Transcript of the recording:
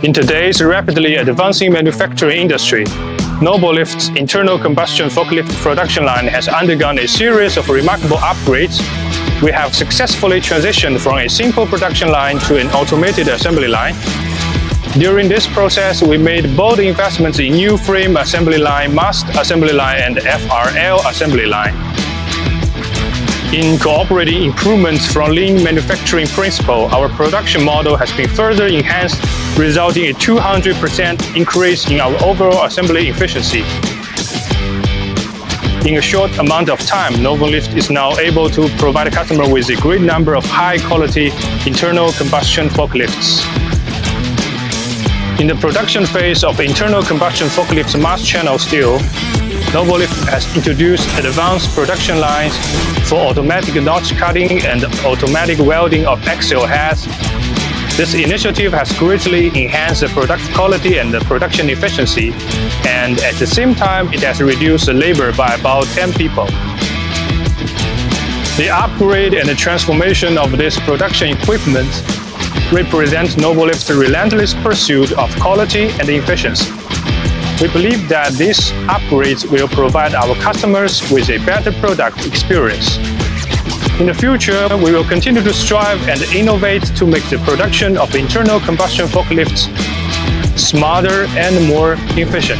In today's rapidly advancing manufacturing industry, Noblelift's internal combustion forklift production line has undergone a series of remarkable upgrades. We have successfully transitioned from a simple production line to an automated assembly line. During this process, we made bold investments in new frame assembly line, mast assembly line, and FRL assembly line. Incorporating improvements from lean manufacturing principle, our production model has been further enhanced, resulting in a 200% increase in our overall assembly efficiency. In a short amount of time, Noblelift is now able to provide a customer with a great number of high-quality internal combustion forklifts. In the production phase of internal combustion forklifts mass channel steel, Noblelift has introduced advanced production lines for automatic notch cutting and automatic welding of axle heads. This initiative has greatly enhanced the product quality and the production efficiency, and at the same time, it has reduced the labor by about 10 people. The upgrade and the transformation of this production equipment represents Noblelift's relentless pursuit of quality and efficiency. We believe that these upgrades will provide our customers with a better product experience. In the future, we will continue to strive and innovate to make the production of internal combustion forklifts smarter and more efficient.